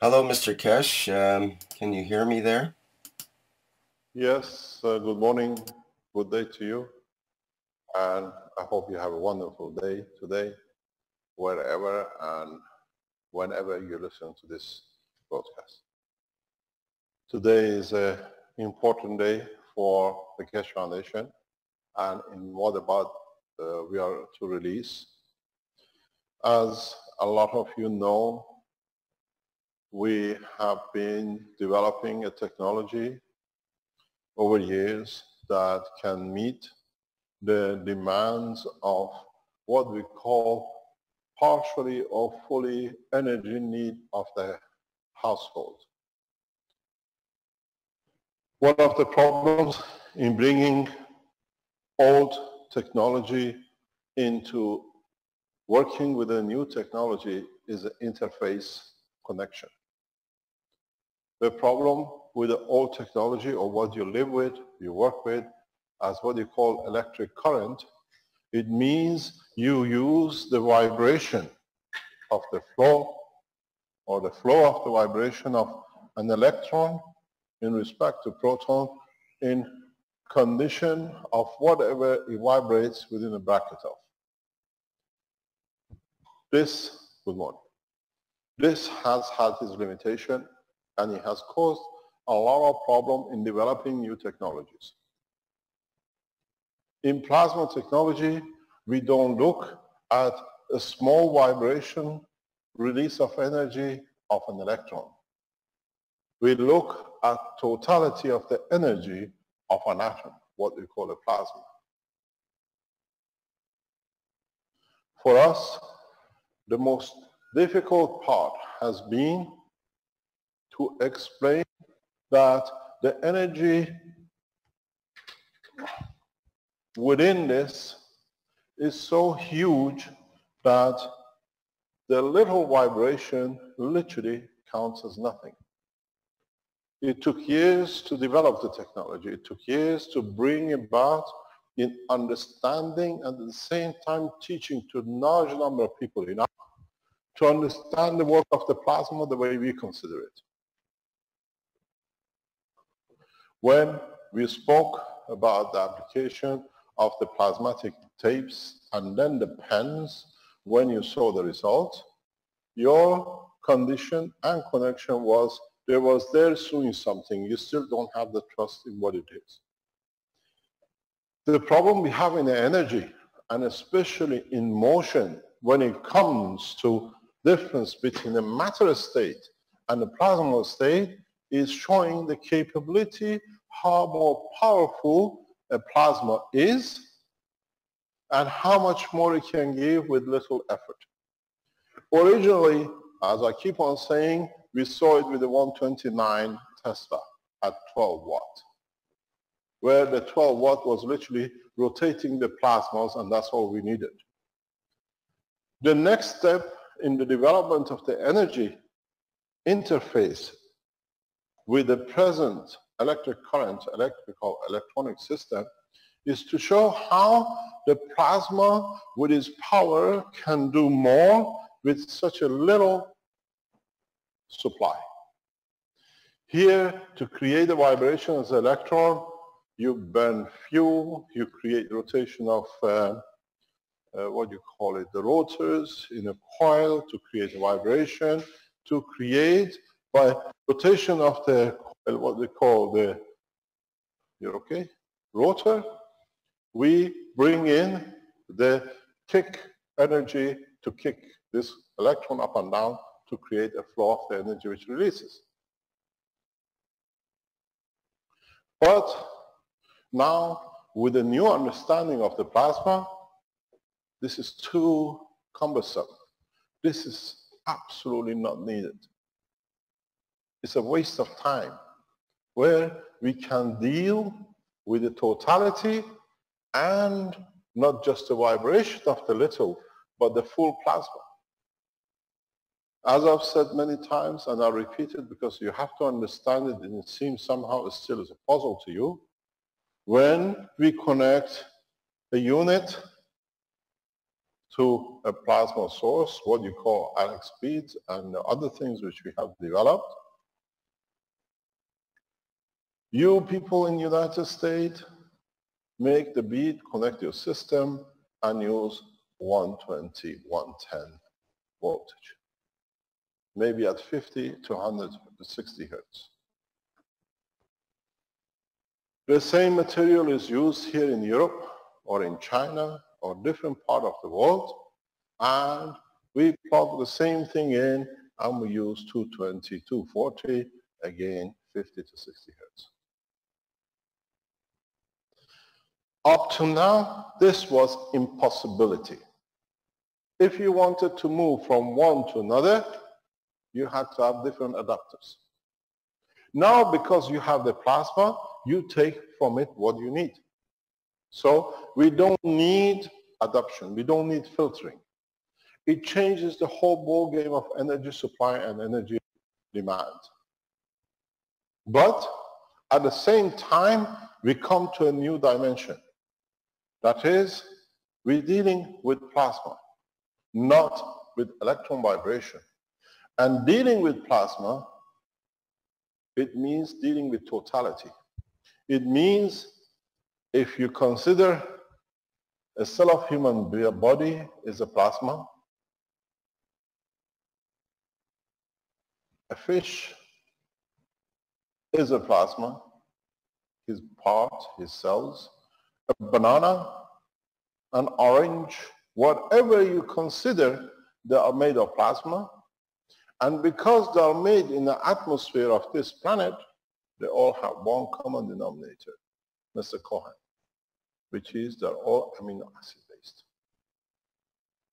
Hello, Mr. Keshe. Can you hear me there? Yes, good morning, good day to you, and I hope you have a wonderful day today, wherever and whenever you listen to this broadcast. Today is an important day for the Keshe Foundation, and in what about we are to release. As a lot of you know, we have been developing a technology over years that can meet the demands of what we call partially or fully energy need of the household. One of the problems in bringing old technology into working with a new technology is the interface connection. The problem with the old technology, or what you live with, you work with, as what you call electric current, it means you use the vibration of the flow or the flow of the vibration of an electron in respect to proton in condition of whatever it vibrates within a bracket of. This, good morning. This has had its limitation, and it has caused a lot of problem in developing new technologies. In plasma technology, we don't look at a small vibration release of energy of an electron. We look at totality of the energy of an atom, what we call a plasma. For us, the most difficult part has been to explain that the energy within this is so huge that the little vibration literally counts as nothing. It took years to develop the technology. It took years to bring about in understanding and at the same time teaching to a large number of people enough to understand the work of the plasma the way we consider it. When we spoke about the application of the plasmatic tapes and then the pens, when you saw the result, your condition and connection was there doing something. You still don't have the trust in what it is. The problem we have in the energy, and especially in motion, when it comes to difference between the matter state and the plasma state, is showing the capability how more powerful a plasma is and how much more it can give with little effort. Originally, as I keep on saying, we saw it with the 129 Tesla at 12 watt, where the 12 watt was literally rotating the plasmas, and that's all we needed. The next step in the development of the energy interface with the present electric current, electronic system, is to show how the plasma with its power can do more with such a little supply. Here, to create a vibration as an electron, you burn fuel, you create rotation of what you call it, the rotors in a coil to create a vibration, to create by rotation of the what they call the, you're okay, rotor, we bring in the kick energy to kick this electron up and down to create a flow of the energy which releases. But now, with a new understanding of the plasma, this is too cumbersome. This is absolutely not needed. It's a waste of time, where we can deal with the totality and not just the vibration of the little, but the full plasma. As I've said many times, and I'll repeat it because you have to understand it, and it seems somehow it still is a puzzle to you, when we connect a unit to a plasma source, what you call Alex beads and other things which we have developed. You people in the United States make the bead, connect your system, and use 120, 110 voltage. Maybe at 50 to 160 hertz. The same material is used here in Europe or in China or different part of the world, and we plug the same thing in and we use 220, 240, again 50 to 60 hertz. Up to now, this was impossibility. If you wanted to move from one to another, you had to have different adapters. Now, because you have the plasma, you take from it what you need. So we don't need adaptation, we don't need filtering. It changes the whole ball game of energy supply and energy demand. But at the same time, we come to a new dimension. That is, we're dealing with plasma, not with electron vibration. And dealing with plasma, it means dealing with totality. It means if you consider a cell of human body is a plasma, a fish is a plasma, his part, his cells, a banana, an orange, whatever you consider, they are made of plasma. And because they are made in the atmosphere of this planet, they all have one common denominator, Mr. Cohen, which is they're all amino acid based.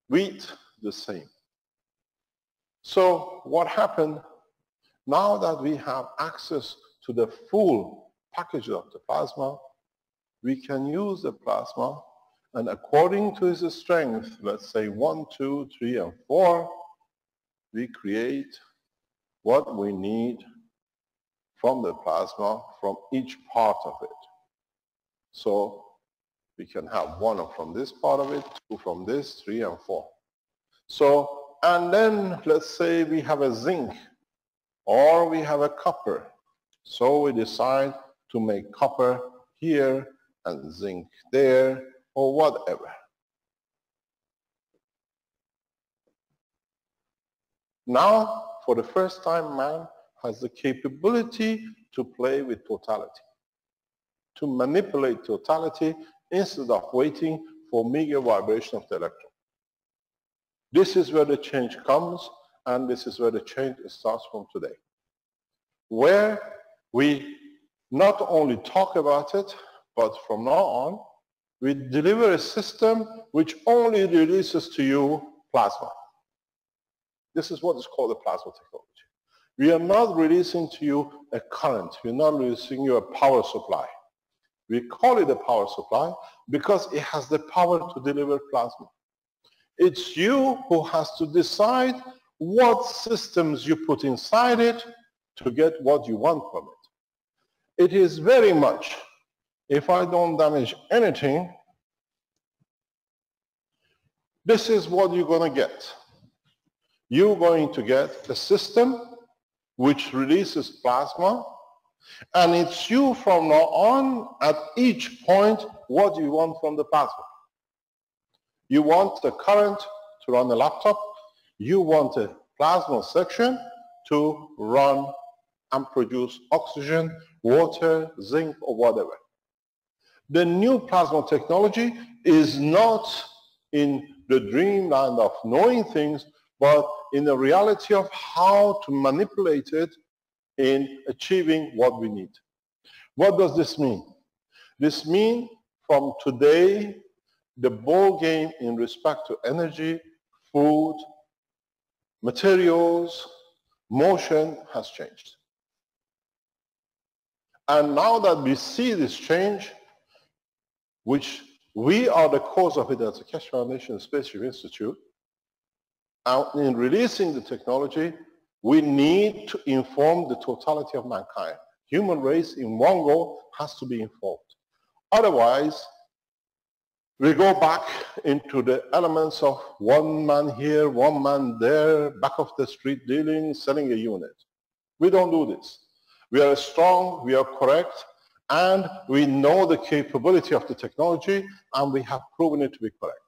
Wheat, the same. So what happened, now that we have access to the full package of the plasma, we can use the plasma, and according to its strength, let's say 1, 2, 3, and 4, we create what we need from the plasma from each part of it. So we can have 1 from this part of it, 2 from this, 3 and 4. So, and then let's say we have a zinc or we have a copper. So we decide to make copper here and zinc there or whatever. Now, for the first time, man has the capability to play with totality, to manipulate totality instead of waiting for mega vibration of the electron. This is where the change comes, and this is where the change starts from today, where we not only talk about it, but from now on, we deliver a system which only releases to you plasma. This is what is called the plasma technology. We are not releasing to you a current. We're not releasing you a power supply. We call it a power supply because it has the power to deliver plasma. It's you who has to decide what systems you put inside it to get what you want from it. It is very much, if I don't damage anything, this is what you're going to get. You're going to get a system which releases plasma, and it's you from now on at each point what you want from the plasma. You want the current to run a laptop, you want a plasma section to run and produce oxygen, water, zinc, or whatever. The new plasma technology is not in the dreamland of knowing things, but in the reality of how to manipulate it in achieving what we need. What does this mean? This means from today, the ball game in respect to energy, food, materials, motion has changed. And now that we see this change, which we are the cause of it as the Keshe Foundation Space Institute, and in releasing the technology, we need to inform the totality of mankind. Human race in one go has to be informed. Otherwise, We go back into the elements of one man here, one man there, back of the street dealing, selling a unit. We don't do this. We are strong, we are correct, and we know the capability of the technology, and we have proven it to be correct.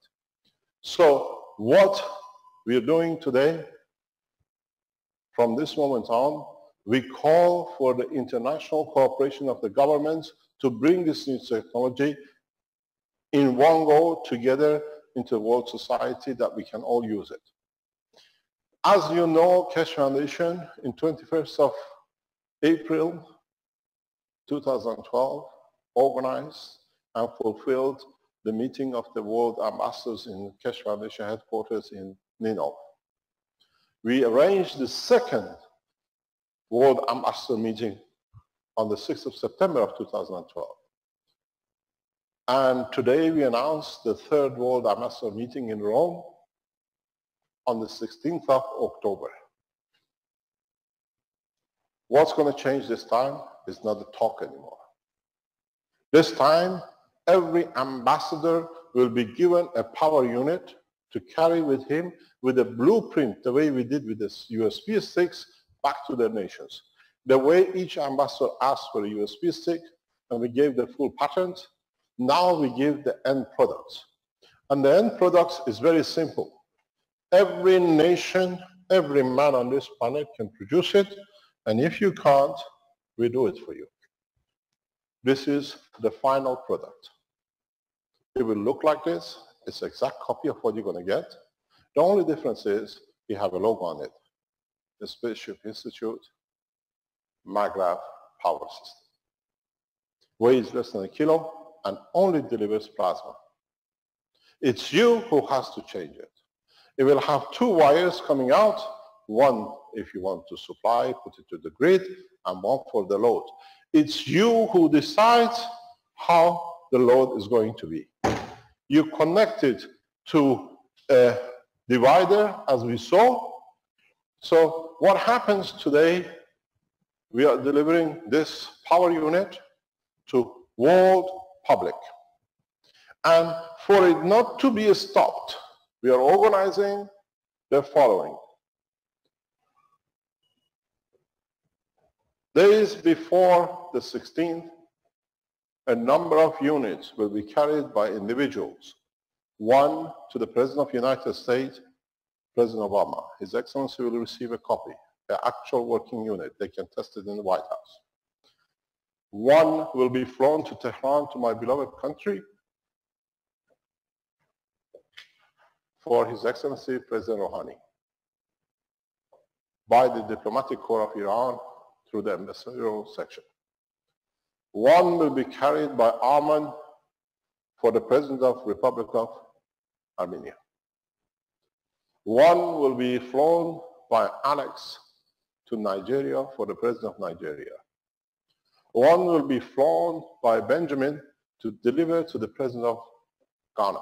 So what we are doing today, from this moment on, we call for the international cooperation of the governments to bring this new technology in one go together into a world society that we can all use it. As you know, Keshe Foundation, in 21st of April 2012, organized and fulfilled the meeting of the world ambassadors in Keshe Foundation headquarters in Ninov. We arranged the second World Ambassador meeting on the 6th of September of 2012. And today we announced the third World Ambassador meeting in Rome on the 16th of October. What's going to change this time is not the talk anymore. This time, every ambassador will be given a power unit to carry with him with a blueprint, the way we did with this USB sticks, back to their nations. The way each ambassador asked for a USB stick, and we gave the full patent, now we give the end products. And the end product is very simple. Every nation, every man on this planet can produce it, and if you can't, we do it for you. This is the final product. It will look like this. It's an exact copy of what you're going to get. The only difference is we have a logo on it. The Spaceship Institute Maglev Power System. Weighs less than a kilo and only delivers plasma. It's you who has to change it. It will have two wires coming out, one if you want to supply, put it to the grid, and one for the load. It's you who decides how the load is going to be. You connect it to a divider, as we saw. So what happens today, we are delivering this power unit to world public. And for it not to be stopped, we are organizing the following. Days before the 16th, a number of units will be carried by individuals. One to the President of the United States, President Obama. His Excellency will receive a copy, the actual working unit. They can test it in the White House. One will be flown to Tehran, to my beloved country, for His Excellency President Rouhani, by the Diplomatic Corps of Iran through the ambassadorial section. One will be carried by Arman for the President of the Republic of Armenia. One will be flown by Alex to Nigeria for the President of Nigeria. One will be flown by Benjamin to deliver to the President of Ghana.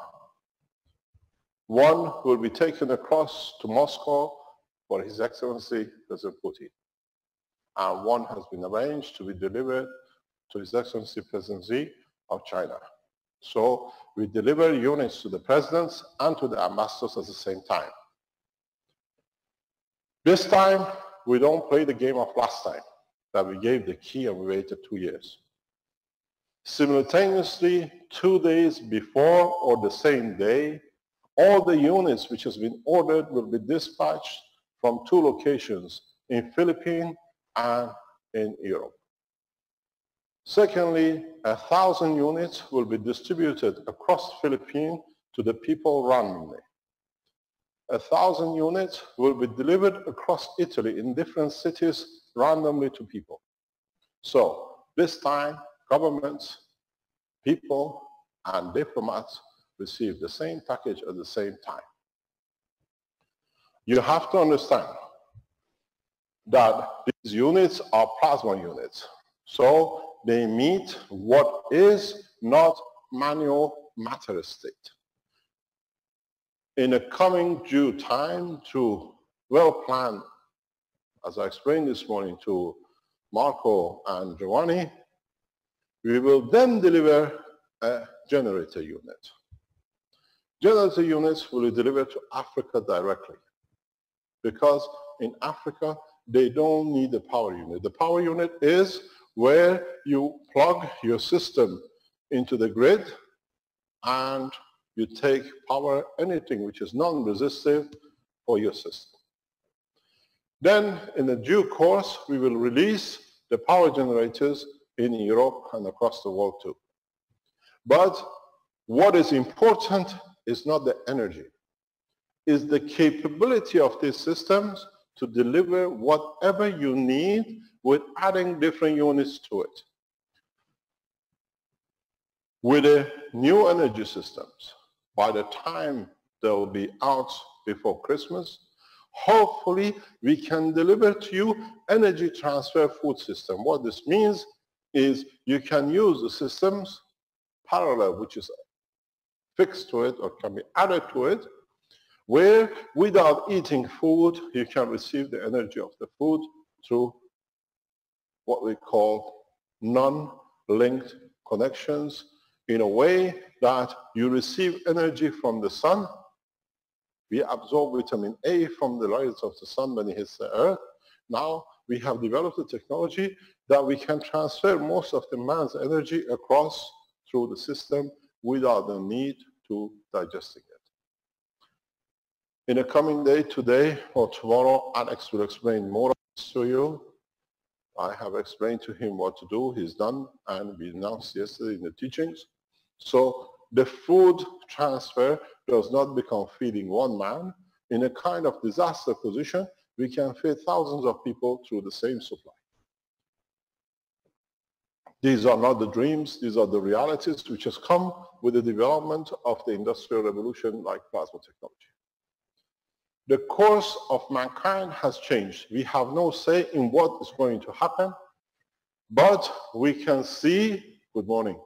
One will be taken across to Moscow for His Excellency President Putin. And one has been arranged to be delivered to His Excellency President Xi of China. So we deliver units to the presidents and to the ambassadors at the same time. This time, we don't play the game of last time, that we gave the key and we waited 2 years. Simultaneously, 2 days before or the same day, all the units which has been ordered will be dispatched from 2 locations, in Philippines and in Europe. Secondly, 1,000 units will be distributed across Philippines to the people randomly. 1,000 units will be delivered across Italy in different cities randomly to people. So this time, governments, people, and diplomats receive the same package at the same time. You have to understand that these units are plasma units. So they meet what is not manual matter state. In a coming due time, to well-planned, as I explained this morning to Marco and Giovanni, we will then deliver a generator unit. Generator units will be delivered to Africa directly, because in Africa, they don't need a power unit. The power unit is where you plug your system into the grid and you take power, anything which is non-resistive for your system. Then, in the due course, we will release the power generators in Europe and across the world too. But what is important is not the energy, is the capability of these systems to deliver whatever you need with adding different units to it. With the new energy systems, by the time they'll be out before Christmas, hopefully we can deliver to you energy transfer food system. What this means is you can use the systems parallel, which is fixed to it or can be added to it, where without eating food, you can receive the energy of the food through what we call non-linked connections, in a way that you receive energy from the sun. We absorb vitamin A from the rays of the sun when it hits the earth. Now we have developed a technology that we can transfer most of the man's energy across through the system without the need to digesting it. In the coming day, today or tomorrow, Alex will explain more of this to you. I have explained to him what to do. He's done, and we announced yesterday in the teachings. So the food transfer does not become feeding one man. In a kind of disaster position, we can feed thousands of people through the same supply. These are not the dreams, these are the realities which has come with the development of the Industrial Revolution like plasma technology. The course of mankind has changed. We have no say in what is going to happen, but we can see, good morning,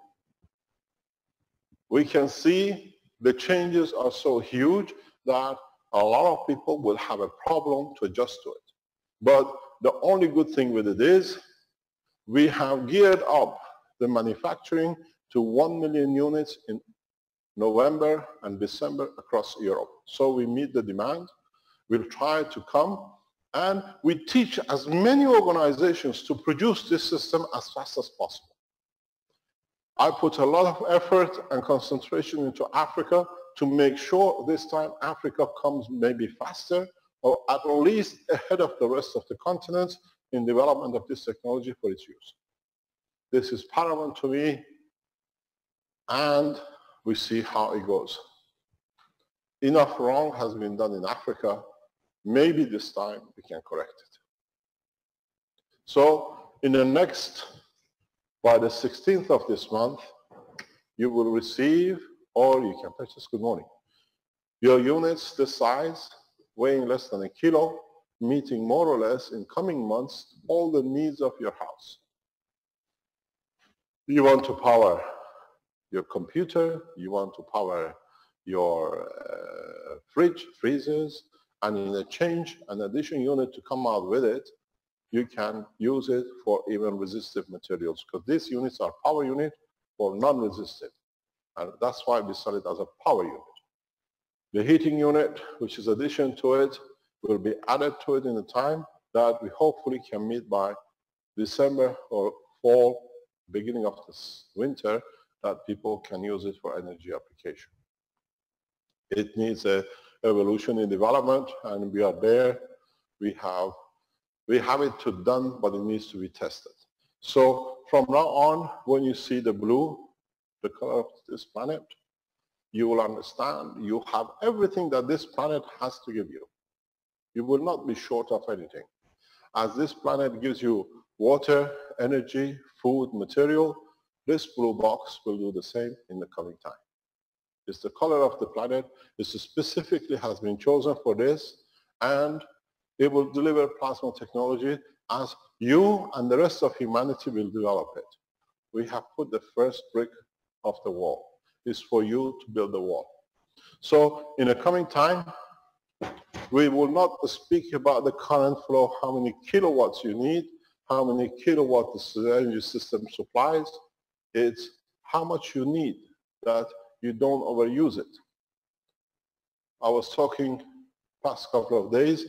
we can see the changes are so huge that a lot of people will have a problem to adjust to it. But the only good thing with it is we have geared up the manufacturing to 1 million units in November and December across Europe. So we meet the demand. We'll try to come, and we teach as many organizations to produce this system as fast as possible. I put a lot of effort and concentration into Africa to make sure this time Africa comes maybe faster or at least ahead of the rest of the continents in development of this technology for its use. This is paramount to me, and we see how it goes. Enough wrong has been done in Africa. Maybe this time we can correct it. So in the next, by the 16th of this month, you will receive, or you can purchase, good morning, your units this size, weighing less than a kilo, meeting more or less in coming months all the needs of your house. You want to power your computer, you want to power your fridge, freezers, and in a change, an addition unit to come out with it, you can use it for even resistive materials, because these units are power unit for non-resistive. And that's why we sell it as a power unit. The heating unit, which is addition to it, will be added to it in a time that we hopefully can meet by December or fall, beginning of this winter, that people can use it for energy application. It needs a evolution in development, and we are there. We have it to done, but it needs to be tested. So from now on, when you see the blue, the color of this planet, you will understand you have everything that this planet has to give you. You will not be short of anything. As this planet gives you water, energy, food, material, this blue box will do the same in the coming time. It's the color of the planet. It specifically has been chosen for this, and it will deliver plasma technology as you and the rest of humanity will develop it. We have put the first brick of the wall. It's for you to build the wall. So in the coming time, we will not speak about the current flow, how many kilowatts you need, how many kilowatts the energy system supplies. It's how much you need that you don't overuse it. I was talking past couple of days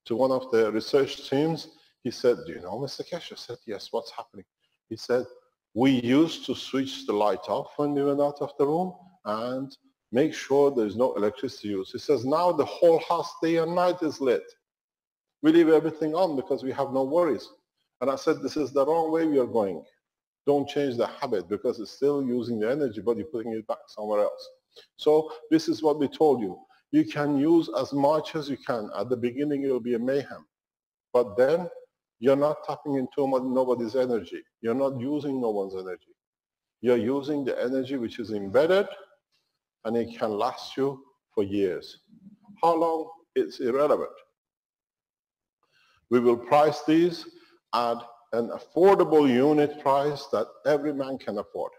to one of the research teams. He said, do you know, Mr. Keshe? I said, yes, what's happening? He said, we used to switch the light off when we went out of the room and make sure there's no electricity use. He says, now the whole house day and night is lit. We leave everything on because we have no worries. And I said, this is the wrong way we are going. Don't change the habit because it's still using the energy, but you're putting it back somewhere else. So this is what we told you. You can use as much as you can. At the beginning, it will be a mayhem. But then you're not tapping into nobody's energy. You're not using no one's energy. You're using the energy which is embedded, and it can last you for years. How long? It's irrelevant. We will price these at an affordable unit price that every man can afford.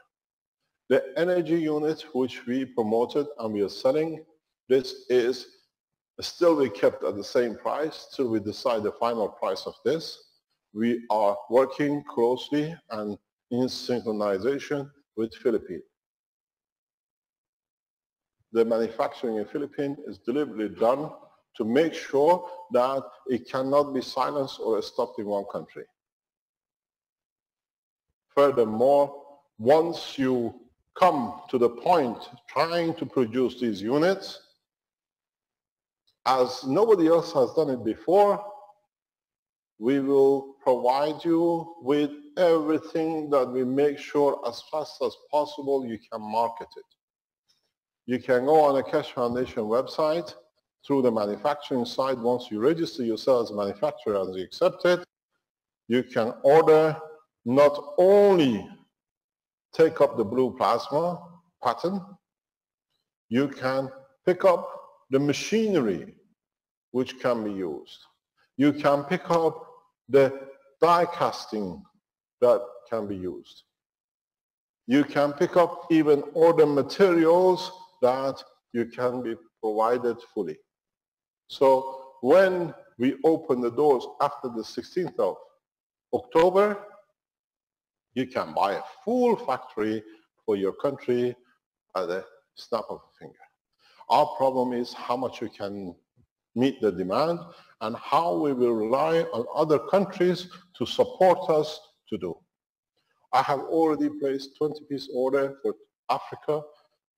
The energy unit which we promoted and we are selling, this is still we kept at the same price till we decide the final price of this. We are working closely and in synchronization with Philippines. The manufacturing in Philippines is deliberately done to make sure that it cannot be silenced or stopped in one country. Furthermore, once you come to the point trying to produce these units, as nobody else has done it before, we will provide you with everything that we make sure as fast as possible you can market it. You can go on a Keshe Foundation website through the manufacturing side. Once you register yourself as a manufacturer and you accept it, you can order not only take up the blue plasma pattern, you can pick up the machinery which can be used. You can pick up the die casting that can be used. You can pick up even order materials that you can be provided fully. So when we open the doors after the 16th of October, you can buy a full factory for your country at the snap of a finger. Our problem is how much you can meet the demand and how we will rely on other countries to support us to do. I have already placed 20-piece order for Africa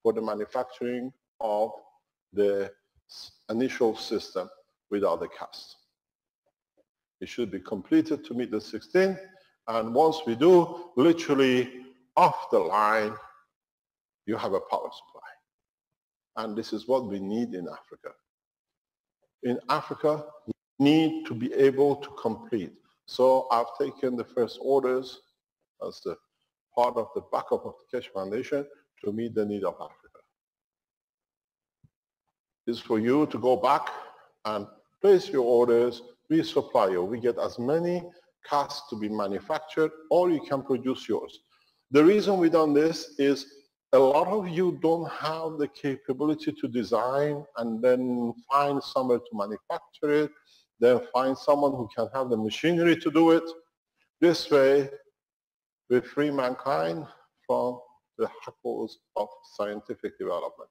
for the manufacturing of the initial system without the cast. It should be completed to meet the 16th, and once we do, literally off the line, you have a power supply. And this is what we need in Africa. In Africa, we need to be able to complete. So I've taken the first orders as the part of the backup of the Keshe Foundation to meet the need of Africa. It's for you to go back and place your orders. We supply you. We get as many casts to be manufactured, or you can produce yours. The reason we've done this is a lot of you don't have the capability to design and then find somewhere to manufacture it, then find someone who can have the machinery to do it. This way, we free mankind from the hackles of scientific development.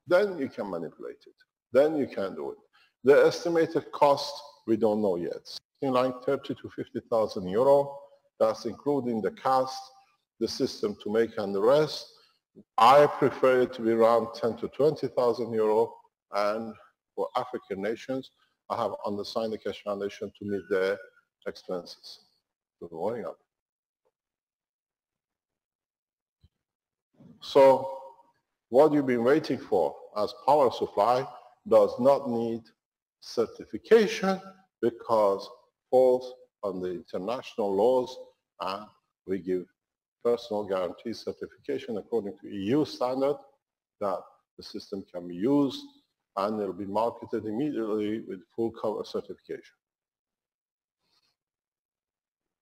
Then you can manipulate it. Then you can do it. The estimated cost, we don't know yet. Something like 30 to 50,000 euro. That's including the cast, the system to make, and the rest. I prefer it to be around 10 to 20,000 euro. And for African nations, I have undersigned the Keshe Foundation to meet their expenses. Good morning. So what you've been waiting for as power supply does not need certification because it falls on the international laws, and we give personal guarantee certification according to EU standard that the system can be used, and it will be marketed immediately with full cover certification.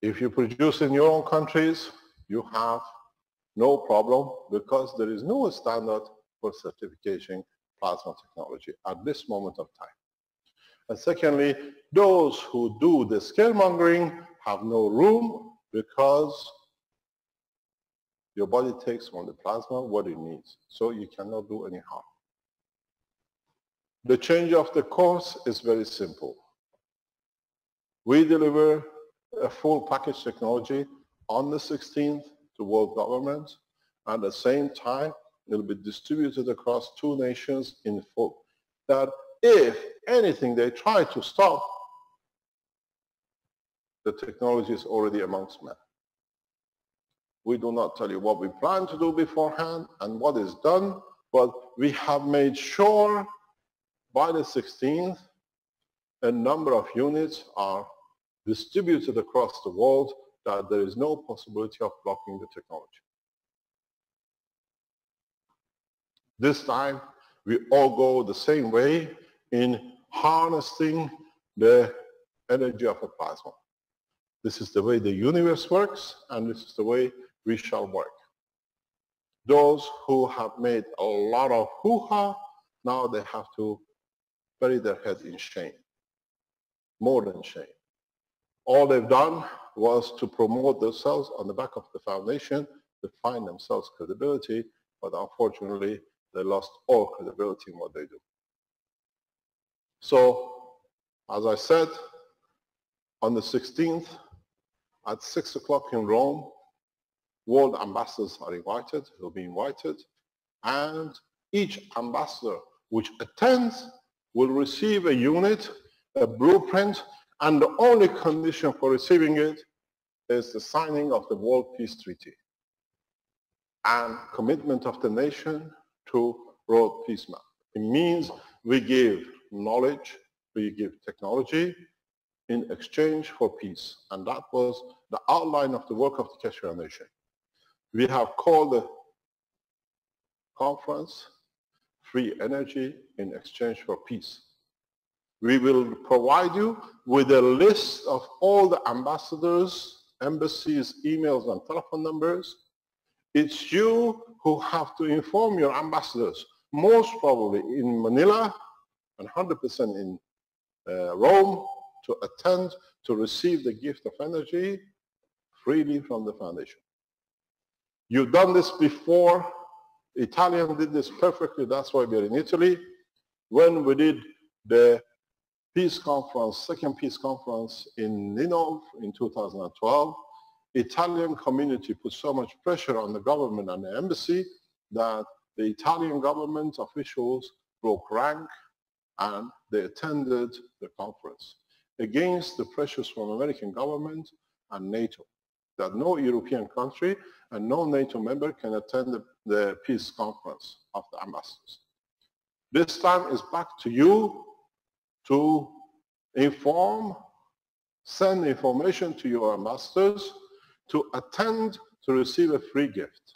If you produce in your own countries, you have no problem because there is no standard for certification plasma technology at this moment of time. And secondly, those who do the scaremongering have no room because your body takes from the plasma what it needs. So you cannot do any harm. The change of the course is very simple. We deliver a full package technology on the 16th to world governments. At the same time, it will be distributed across 2 nations in full. That if anything they try to stop, the technology is already amongst men. We do not tell you what we plan to do beforehand and what is done, but we have made sure by the 16th a number of units are distributed across the world that there is no possibility of blocking the technology. This time, we all go the same way in harnessing the energy of a plasma. This is the way the universe works, and this is the way we shall work. Those who have made a lot of hoo-ha, now they have to bury their head in shame, more than shame. All they've done was to promote themselves on the back of the foundation to find themselves credibility, but unfortunately, they lost all credibility in what they do. So, as I said, on the 16th, at 6 o'clock in Rome, world ambassadors are invited, will be invited, and each ambassador which attends will receive a unit, a blueprint, and the only condition for receiving it is the signing of the World Peace Treaty and commitment of the nation to World Peace Map. It means we give knowledge, we give technology in exchange for peace. And that was the outline of the work of the Keshe Foundation. We have called the conference Free Energy in Exchange for Peace. We will provide you with a list of all the ambassadors, embassies, emails, and telephone numbers. It's you who have to inform your ambassadors, most probably in Manila and 100% in Rome, to attend, to receive the gift of energy freely from the foundation. You've done this before. Italians did this perfectly. That's why we're in Italy. When we did the peace conference, second peace conference in Ninove in 2012, Italian community put so much pressure on the government and the embassy that the Italian government officials broke rank and they attended the conference against the pressures from American government and NATO, that no European country and no NATO member can attend the peace conference of the ambassadors. This time is back to you to inform, send information to your ambassadors to attend to receive a free gift.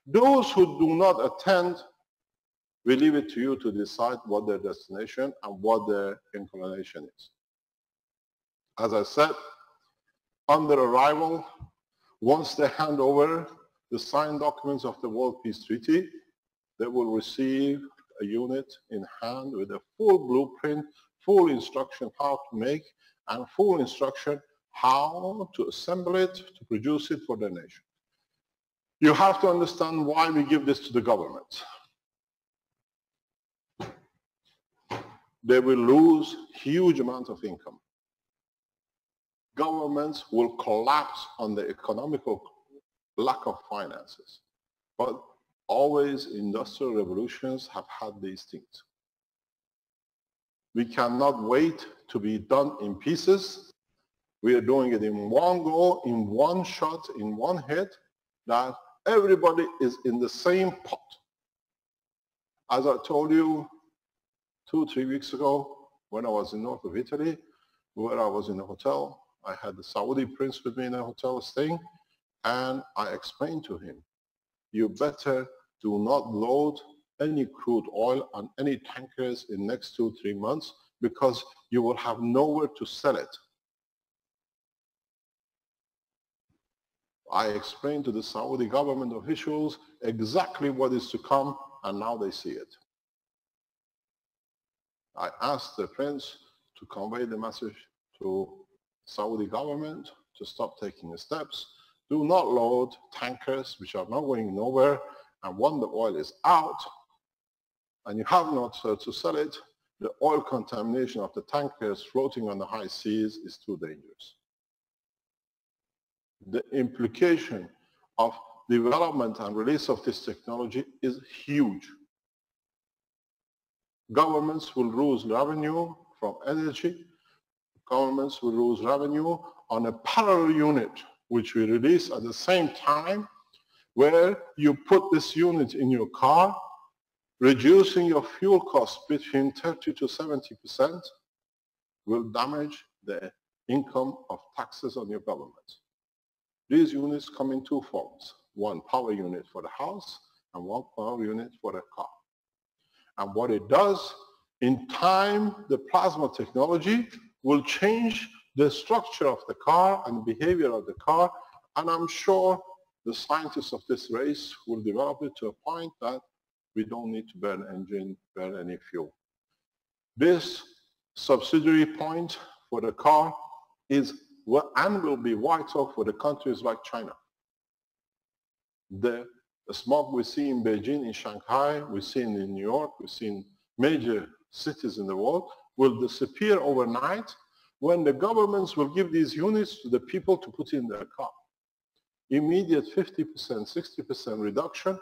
Those who do not attend, we leave it to you to decide what their destination and what their inclination is. As I said, on their arrival, once they hand over the signed documents of the World Peace Treaty, they will receive a unit in hand with a full blueprint, full instruction how to make, and full instruction how to assemble it, to produce it for the nation. You have to understand why we give this to the government. They will lose huge amounts of income. Governments will collapse on the economical lack of finances. But always industrial revolutions have had these things. We cannot wait to be done in pieces. We are doing it in one go, in one shot, in one hit, that everybody is in the same pot. As I told you 2 or 3 weeks ago, when I was in north of Italy, where I was in a hotel, I had the Saudi prince with me in a hotel staying, and I explained to him, you better do not load any crude oil on any tankers in the next 2 or 3 months, because you will have nowhere to sell it. I explained to the Saudi government officials exactly what is to come, and now they see it. I asked the prince to convey the message to Saudi government to stop taking the steps. Do not load tankers which are not going nowhere, and when the oil is out and you have not to sell it, the oil contamination of the tankers floating on the high seas is too dangerous. The implication of development and release of this technology is huge. Governments will lose revenue from energy. Governments will lose revenue on a parallel unit, which we release at the same time, where you put this unit in your car, reducing your fuel costs between 30 to 70% will damage the income of taxes on your government. These units come in two forms: one power unit for the house and one power unit for the car. And what it does, in time, the plasma technology will change the structure of the car and the behavior of the car, and I'm sure the scientists of this race will develop it to a point that we don't need to burn engine, burn any fuel. This subsidiary point for the car is and will be vital for the countries like China. The smog we see in Beijing, in Shanghai, we see in New York, we see in major cities in the world will disappear overnight when the governments will give these units to the people to put in their car. Immediate 50%, 60% reduction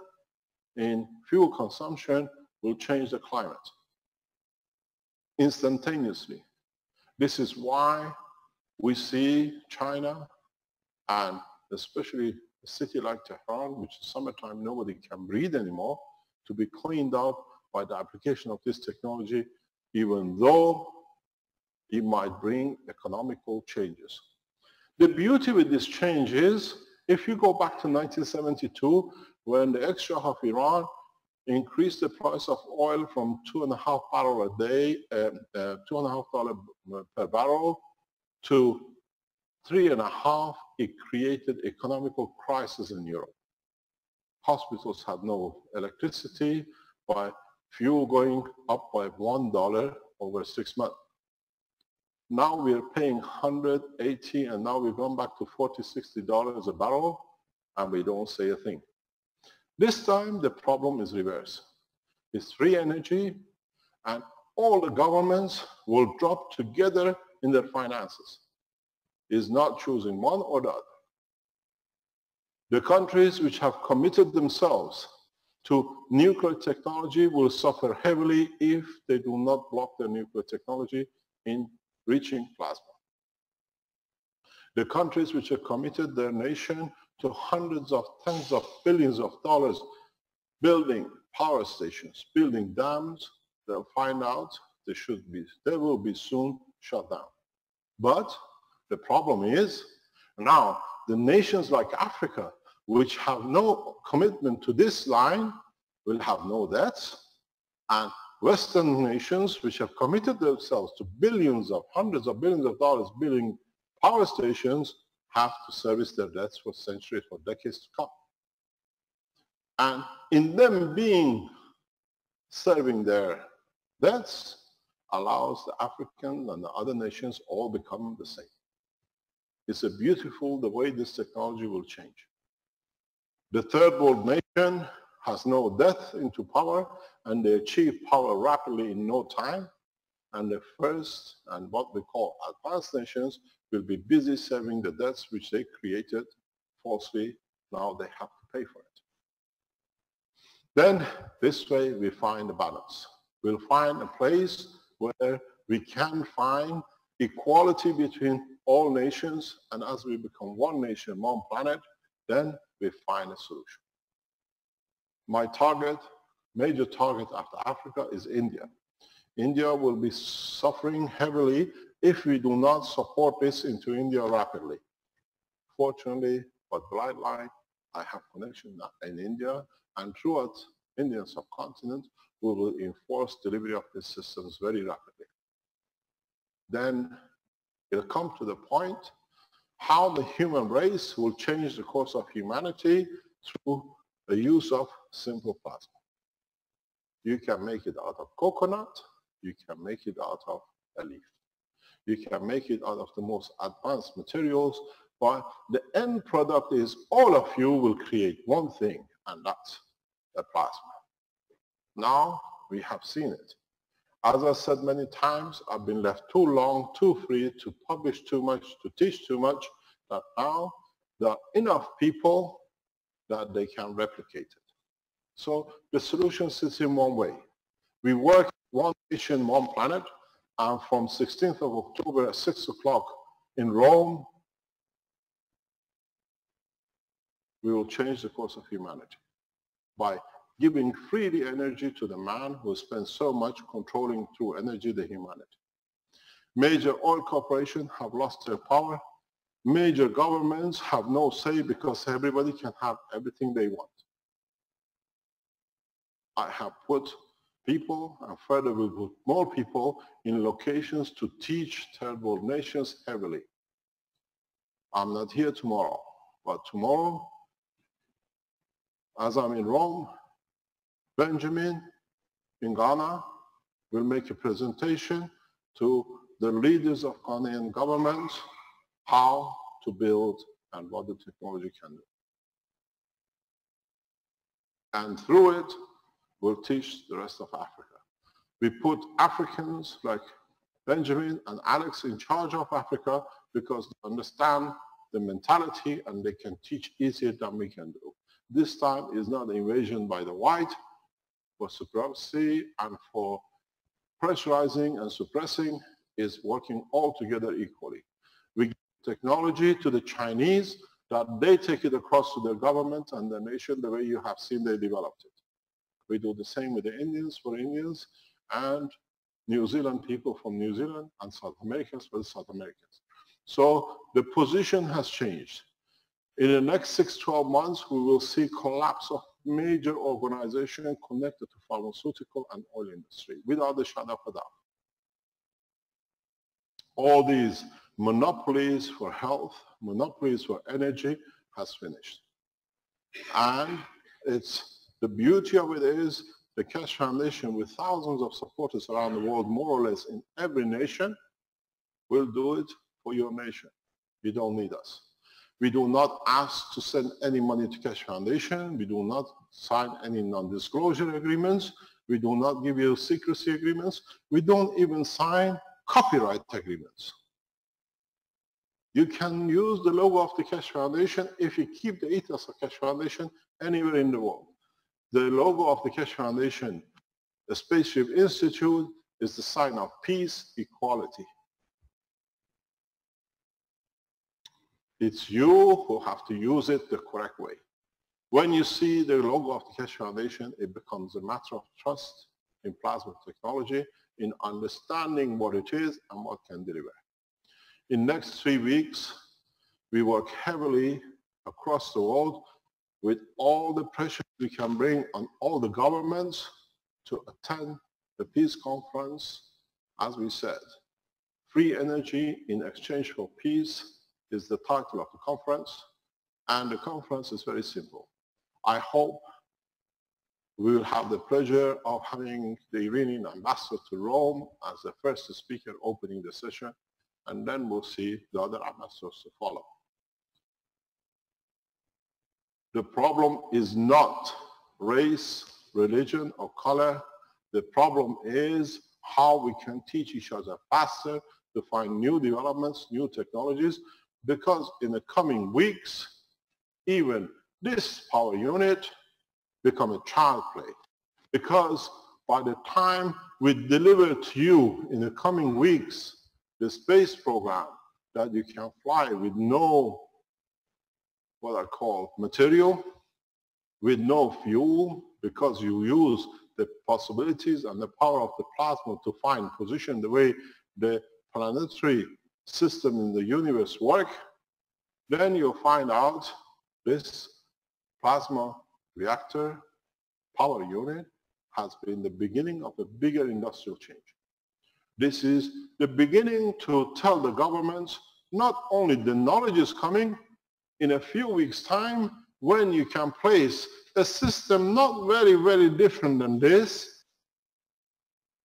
in fuel consumption will change the climate instantaneously. This is why we see China, and especially a city like Tehran, which is summertime, nobody can breathe anymore, to be cleaned up by the application of this technology, even though it might bring economical changes. The beauty with this change is, if you go back to 1972, when the ex-Shah of Iran increased the price of oil from $2.5 barrels a day, $2.5 per barrel to $3.5, it created economical crisis in Europe. Hospitals had no electricity, by fuel going up by $1 over 6 months. Now we are paying $180, and now we've gone back to $40, $60 a barrel, and we don't say a thing. This time the problem is reversed. It's free energy, and all the governments will drop together in their finances. It's not choosing one or the other. The countries which have committed themselves to nuclear technology will suffer heavily if they do not block their nuclear technology in reaching plasma. The countries which have committed their nation to hundreds of tens of billions of dollars building power stations, building dams, they'll find out they will be soon shut down. But the problem is, now the nations like Africa, which have no commitment to this line, will have no debts, and Western nations which have committed themselves to billions of, hundreds of billions of dollars building power stations have to service their debts for centuries, for decades to come. And in them serving their debts allows the African and the other nations all become the same. It's a beautiful, the way this technology will change. The third world nation has no debt into power, and they achieve power rapidly in no time. And the first and what we call advanced nations will be busy serving the debts which they created falsely. Now they have to pay for it. Then this way we find a balance. We'll find a place where we can find equality between all nations, and as we become one nation, one planet, then we find a solution. My target, major target after Africa is India. India will be suffering heavily if we do not support this into India rapidly. Fortunately, but bright light, I have connection in India, and throughout Indian subcontinent, we will enforce delivery of these systems very rapidly. Then it'll come to the point how the human race will change the course of humanity through the use of simple plasma. You can make it out of coconut, you can make it out of a leaf. You can make it out of the most advanced materials, but the end product is all of you will create one thing, and that's the plasma. Now we have seen it. As I said many times, I've been left too long, too free to publish too much, to teach too much, that now there are enough people that they can replicate it. So the solution sits in one way. We work one nation, one planet, and from 16th of October at 6 o'clock in Rome, we will change the course of humanity by giving freely energy to the man who spends so much controlling through energy the humanity. Major oil corporations have lost their power. Major governments have no say because everybody can have everything they want. I have put people, and further will put more people in locations to teach third world nations heavily. I'm not here tomorrow, but tomorrow, as I'm in Rome, Benjamin in Ghana will make a presentation to the leaders of Ghanaian government how to build and what the technology can do. And through it, we'll teach the rest of Africa. We put Africans like Benjamin and Alex in charge of Africa because they understand the mentality and they can teach easier than we can do. This time is not an invasion by the white for supremacy and for pressurizing and suppressing, is working all together equally. We give technology to the Chinese that they take it across to their government and their nation the way you have seen they developed it. We do the same with the Indians for Indians and New Zealand people from New Zealand and South Americans for the South Americans. So the position has changed. In the next 6-12 months, we will see collapse of major organizations connected to pharmaceutical and oil industry without a shadow of a doubt. All these monopolies for health, monopolies for energy has finished. And the beauty of it is the Keshe Foundation, with thousands of supporters around the world, more or less in every nation, will do it for your nation. You don't need us. We do not ask to send any money to Keshe Foundation. We do not sign any non-disclosure agreements. We do not give you secrecy agreements. We don't even sign copyright agreements. You can use the logo of the Keshe Foundation if you keep the ethos of Keshe Foundation anywhere in the world. The logo of the Keshe Foundation, the Spaceship Institute, is the sign of peace, equality. It's you who have to use it the correct way. When you see the logo of the Keshe Foundation, it becomes a matter of trust in plasma technology, in understanding what it is and what can deliver. In the next 3 weeks, we work heavily across the world with all the pressure we can bring on all the governments to attend the peace conference. As we said, free energy in exchange for peace is the title of the conference, and the conference is very simple. I hope we will have the pleasure of having the Iranian ambassador to Rome as the first speaker opening the session, and then we'll see the other ambassadors to follow. The problem is not race, religion, or color. The problem is how we can teach each other faster to find new developments, new technologies, because in the coming weeks, even this power unit become a child play. Because by the time we deliver to you in the coming weeks the space program that you can fly with no, what I call material, with no fuel, because you use the possibilities and the power of the plasma to find position the way the planetary system in the universe work, then you'll find out this plasma reactor power unit has been the beginning of a bigger industrial change. This is the beginning to tell the governments not only the knowledge is coming, in a few weeks' time when you can place a system not very, very different than this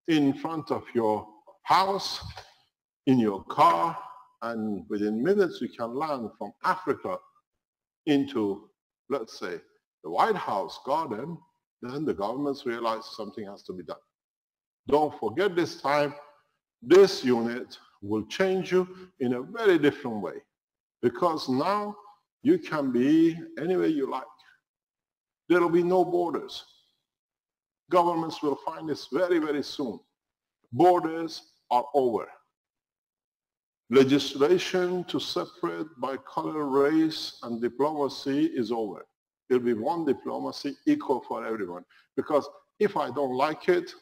in front of your house, in your car, and within minutes you can land from Africa into, let's say, the White House garden, then the governments realize something has to be done. Don't forget this time, this unit will change you in a very different way, because now you can be anywhere you like. There will be no borders. Governments will find this very, very soon. Borders are over. Legislation to separate by color, race, and diplomacy is over. It'll be one diplomacy equal for everyone. Because if I don't like it,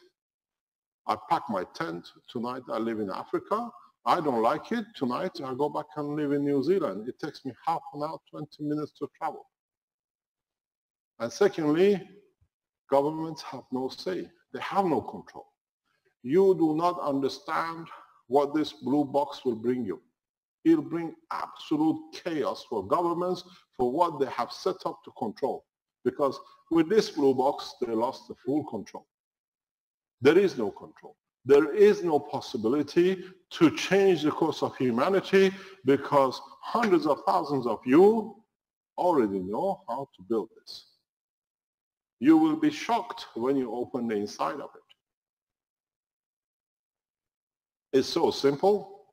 I pack my tent. Tonight I live in Africa. I don't like it. Tonight I go back and live in New Zealand. It takes me half an hour, 20 minutes to travel. And secondly, governments have no say. They have no control. You do not understand what this blue box will bring you. It'll bring absolute chaos for governments for what they have set up to control. Because with this blue box, they lost the full control. There is no control. There is no possibility to change the course of humanity, because hundreds of thousands of you already know how to build this. You will be shocked when you open the inside of it. It's so simple.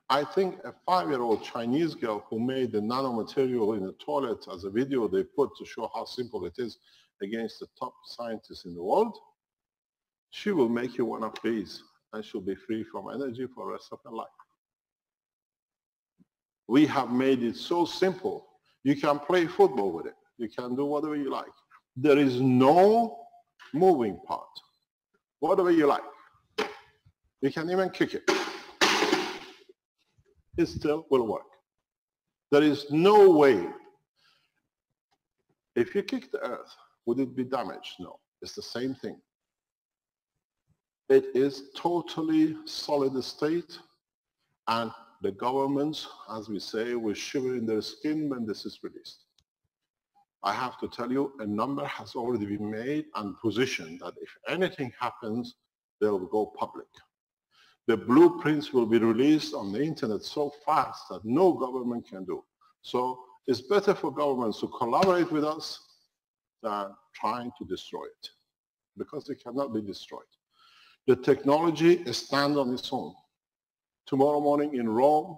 I think a 5-year-old Chinese girl who made the nanomaterial in the toilet as a video they put to show how simple it is against the top scientists in the world, she will make you one of these, and she'll be free from energy for the rest of her life. We have made it so simple. You can play football with it. You can do whatever you like. There is no moving part. Whatever you like. You can even kick it. It still will work. There is no way. If you kick the earth, would it be damaged? No. It's the same thing. It is totally solid state, and the governments, as we say, will shiver in their skin when this is released. I have to tell you, a number has already been made and positioned that if anything happens, they'll go public. The blueprints will be released on the internet so fast that no government can do. So it's better for governments to collaborate with us than trying to destroy it, because it cannot be destroyed. The technology stands on its own. Tomorrow morning in Rome,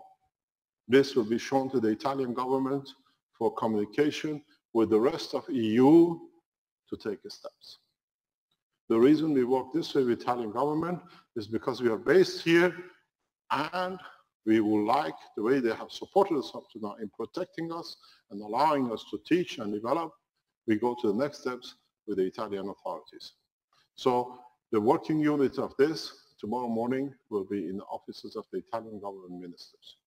this will be shown to the Italian government for communication with the rest of EU to take steps. The reason we work this way with Italian government is because we are based here, and we would like the way they have supported us up to now in protecting us and allowing us to teach and develop. We go to the next steps with the Italian authorities. So the working unit of this tomorrow morning will be in the offices of the Italian government ministers.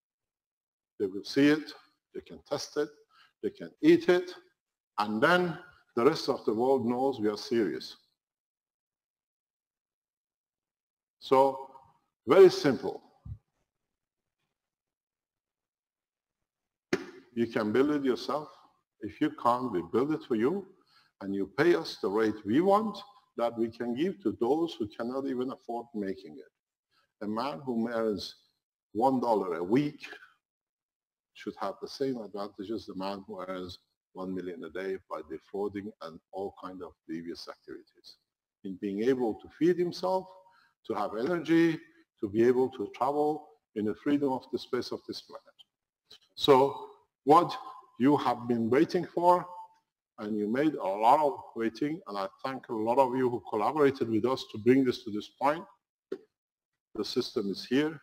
They will see it, they can test it, they can eat it, and then the rest of the world knows we are serious. So, very simple. You can build it yourself. If you can't, we build it for you, and you pay us the rate we want that we can give to those who cannot even afford making it. A man who earns $1 a week should have the same advantage as the man who earns 1 million a day by defrauding and all kinds of devious activities. In being able to feed himself, to have energy, to be able to travel in the freedom of the space of this planet. So what you have been waiting for, and you made a lot of waiting, and I thank a lot of you who collaborated with us to bring this to this point. The system is here.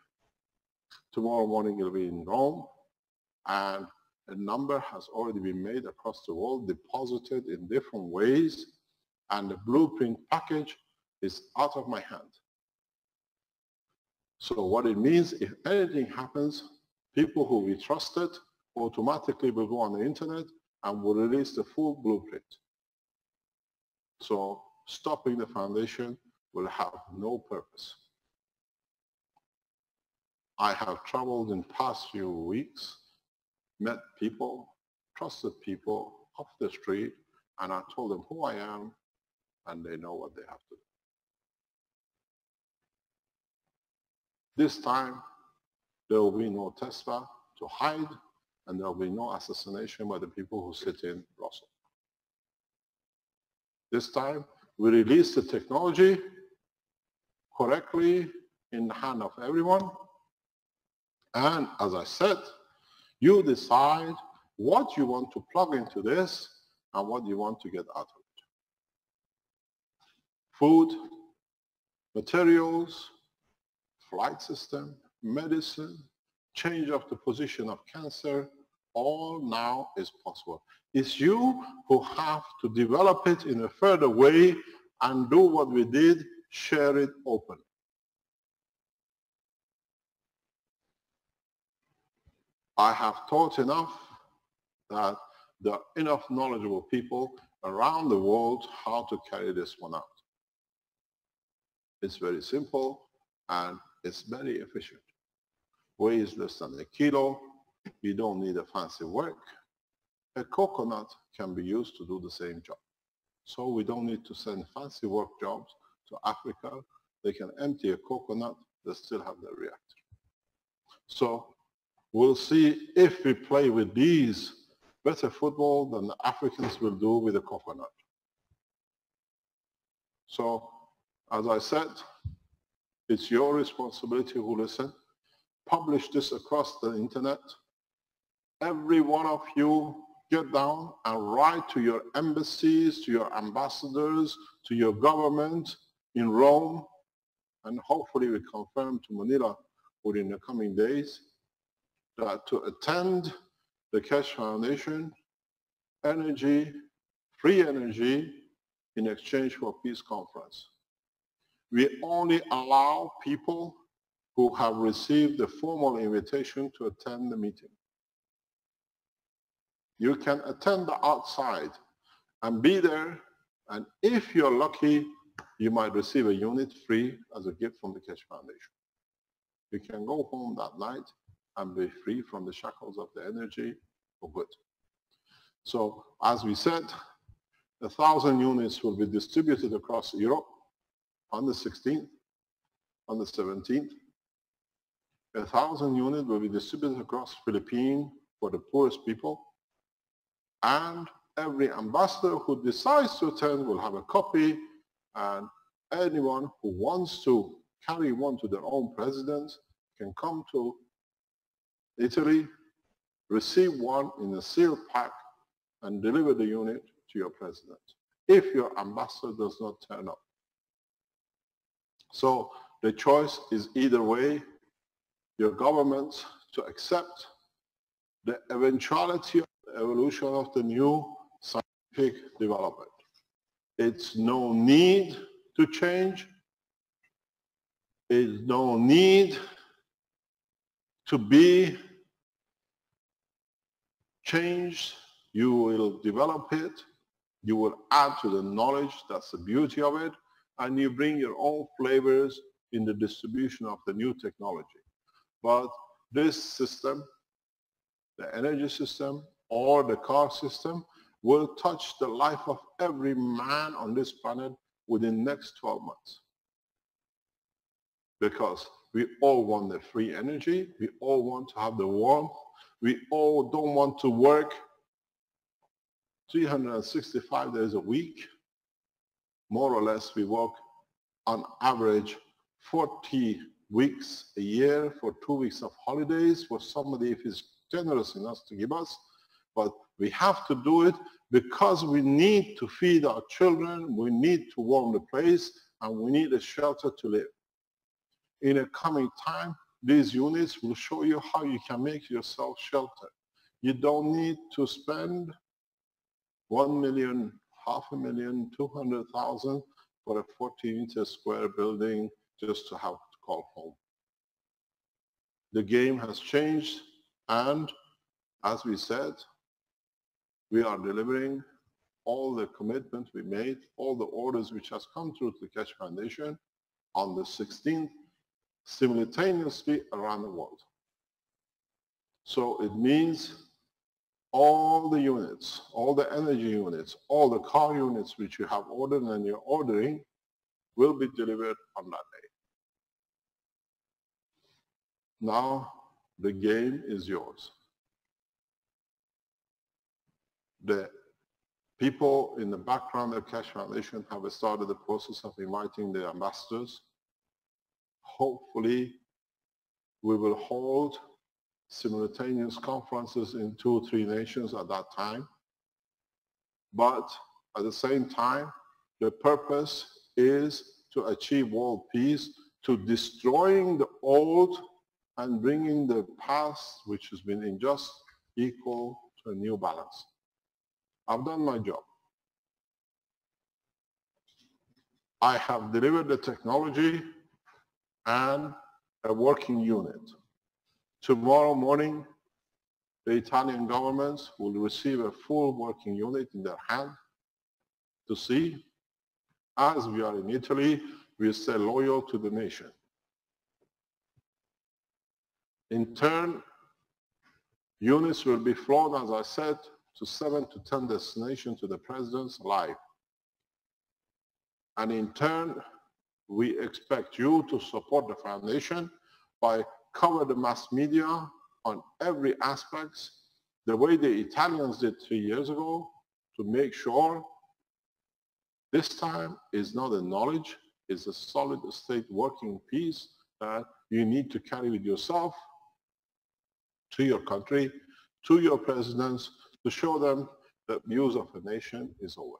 Tomorrow morning it will be in Rome, and a number has already been made across the world, deposited in different ways, and the blueprint package is out of my hand. So what it means, if anything happens, people who we trusted automatically will go on the internet and will release the full blueprint. So stopping the foundation will have no purpose. I have traveled in the past few weeks, met people, trusted people off the street, and I told them who I am, and they know what they have to do. This time, there will be no Tesla to hide, and there will be no assassination by the people who sit in Brussels. This time, we release the technology, correctly in the hand of everyone. And as I said, you decide what you want to plug into this and what you want to get out of it. Food, materials, flight system, medicine, change of the position of cancer, all now is possible. It's you who have to develop it in a further way and do what we did, share it openly. I have taught enough that there are enough knowledgeable people around the world how to carry this one out. It's very simple and it's very efficient. Weighs less than a kilo. You don't need a fancy work. A coconut can be used to do the same job. So we don't need to send fancy work jobs to Africa. They can empty a coconut, they still have their reactor. So we'll see if we play with these better football than the Africans will do with a coconut. So, as I said, it's your responsibility who listen. Publish this across the internet. Every one of you get down and write to your embassies, to your ambassadors, to your government in Rome, and hopefully we confirm to Manila within the coming days that to attend the Keshe Foundation energy, free energy in exchange for peace conference. We only allow people who have received the formal invitation to attend the meeting. You can attend the outside and be there, and if you're lucky, you might receive a unit free as a gift from the Keshe Foundation. You can go home that night and be free from the shackles of the energy for good. So, as we said, 1,000 units will be distributed across Europe on the 16th, on the 17th. 1,000 units will be distributed across Philippines for the poorest people. And every ambassador who decides to attend will have a copy, and anyone who wants to carry one to their own president can come to Italy, receive one in a sealed pack, and deliver the unit to your president, if your ambassador does not turn up. So the choice is either way, your government to accept the eventuality of the evolution of the new scientific development. It's no need to change. It's no need to be changed. You will develop it. You will add to the knowledge. That's the beauty of it. And you bring your own flavors in the distribution of the new technology. But this system, the energy system or the car system, will touch the life of every man on this planet within the next 12 months. Because we all want the free energy. We all want to have the warmth. We all don't want to work 365 days a week. More or less, we work on average 40 weeks a year for 2 weeks of holidays for somebody if he's generous enough to give us. But we have to do it because we need to feed our children, we need to warm the place, and we need a shelter to live. In a coming time, these units will show you how you can make yourself shelter. You don't need to spend 1 million, 500,000, 200,000 for a 40-meter square building just to have to call home. The game has changed, and as we said, we are delivering all the commitment we made, all the orders which has come through to the Keshe Foundation on the 16th, simultaneously around the world. So it means all the units, all the energy units, all the car units which you have ordered and you're ordering will be delivered on that day. Now the game is yours. The people in the background of Keshe Foundation have started the process of inviting the ambassadors. hopefully we will hold simultaneous conferences in 2 or 3 nations at that time. But at the same time, the purpose is to achieve world peace, to destroying the old and bringing the past, which has been unjust, equal to a new balance. I've done my job. I have delivered the technology and a working unit. Tomorrow morning, the Italian government will receive a full working unit in their hand to see, as we are in Italy, we stay loyal to the nation. In turn, units will be flown, as I said, to 7 to 10 destinations to the presidents live. And in turn, we expect you to support the foundation by cover the mass media on every aspect, the way the Italians did 3 years ago, to make sure this time is not a knowledge, it's a solid state working piece that you need to carry with yourself to your country, to your presidents, to show them that abuse of a nation is over.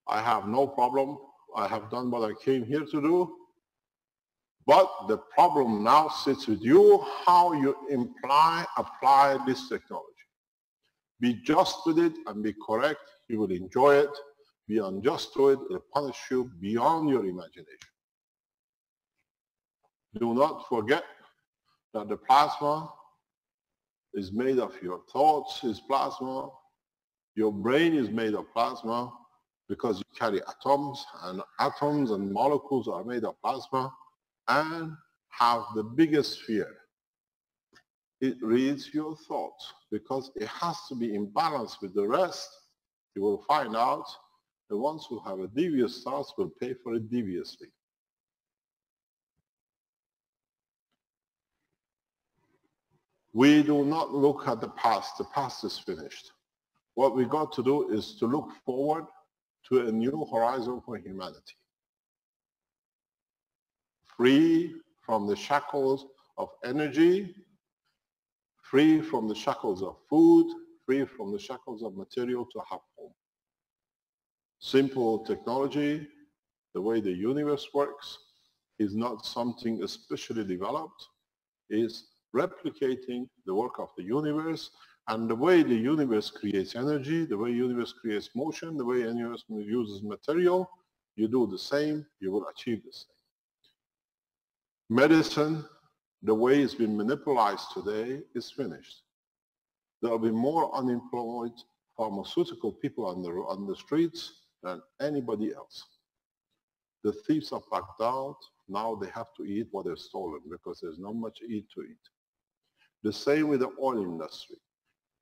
I have no problem. I have done what I came here to do. But the problem now sits with you, how you apply this technology. Be just with it and be correct. You will enjoy it. Be unjust to it. It will punish you beyond your imagination. Do not forget that the plasma is made of your thoughts, is plasma. Your brain is made of plasma because you carry atoms and molecules are made of plasma and have the biggest fear. It reads your thoughts because it has to be in balance with the rest. You will find out the ones who have a devious thoughts will pay for it deviously. We do not look at the past. The past is finished. What we got to do is to look forward to a new horizon for humanity. Free from the shackles of energy, free from the shackles of food, free from the shackles of material to have home. Simple technology, the way the universe works, is not something especially developed. It's replicating the work of the universe, and the way the universe creates energy, the way the universe creates motion, the way the universe uses material, you do the same, you will achieve the same. Medicine, the way it's been monopolized today, is finished. There will be more unemployed pharmaceutical people on the streets than anybody else. The thieves are packed out. Now they have to eat what they've stolen because there's not much to eat. The same with the oil industry.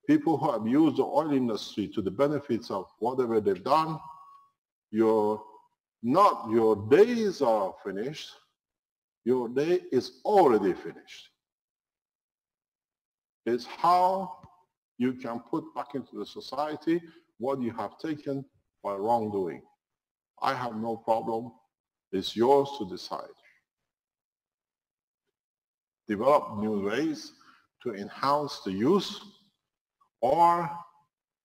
People who have used the oil industry to the benefits of whatever they've done, your days are finished. Your day is already finished. It's how you can put back into the society what you have taken by wrongdoing. I have no problem. It's yours to decide. Develop new ways to enhance the use, or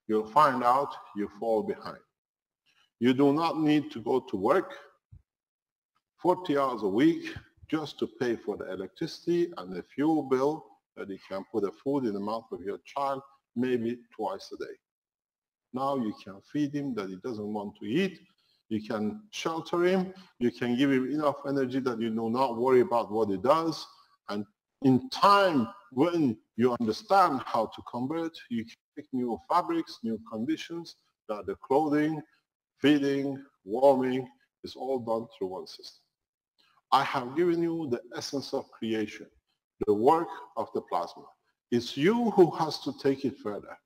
you'll find out you fall behind. You do not need to go to work 40 hours a week just to pay for the electricity and the fuel bill that you can put the food in the mouth of your child maybe twice a day. Now you can feed him that he doesn't want to eat. You can shelter him. You can give him enough energy that you do not worry about what he does. And in time, when you understand how to convert, you can make new fabrics, new conditions, that the clothing, feeding, warming is all done through one system. I have given you the essence of creation, the work of the plasma. It's you who has to take it further.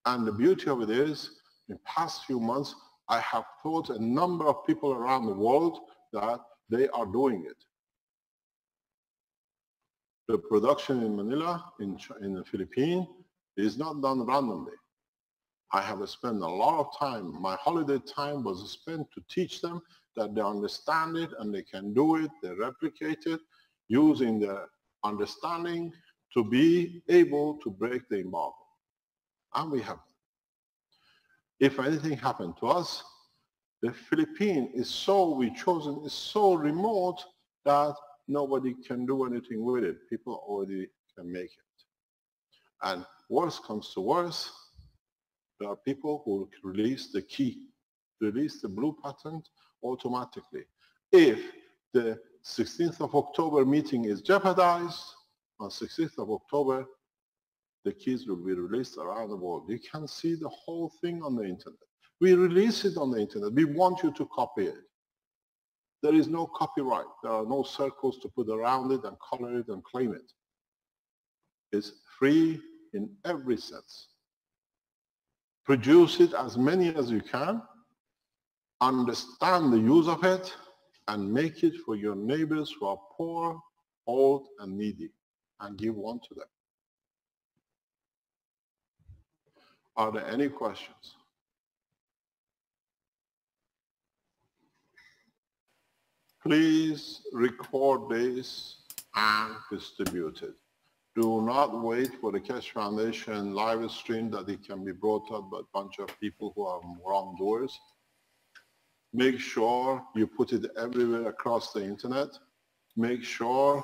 And the beauty of it is, in the past few months, I have taught a number of people around the world that they are doing it. The production in Manila, in the Philippines, is not done randomly. I have spent a lot of time. My holiday time was spent to teach them that they understand it and they can do it, they replicate it, using their understanding to be able to break the embargo. And we have. If anything happened to us, the Philippines is so, we've chosen, is so remote that nobody can do anything with it. People already can make it. And worse comes to worse, there are people who release the key, release the blue patent automatically. If the 16th of October meeting is jeopardized, on 16th of October, the keys will be released around the world. You can see the whole thing on the internet. We release it on the internet. We want you to copy it. There is no copyright. There are no circles to put around it and color it and claim it. It's free in every sense. Produce it as many as you can, understand the use of it, and make it for your neighbors who are poor, old, and needy, and give one to them. Are there any questions? Please record this and distribute it. Do not wait for the Keshe Foundation live stream that it can be brought up by a bunch of people who are wrongdoers. Make sure you put it everywhere across the internet. Make sure,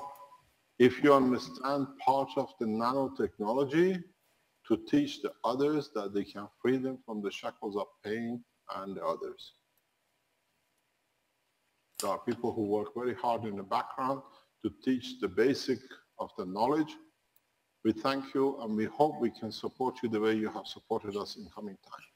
if you understand part of the nanotechnology, to teach the others that they can free them from the shackles of pain and the others. There are people who work very hard in the background to teach the basic of the knowledge. We thank you and we hope we can support you the way you have supported us in coming time.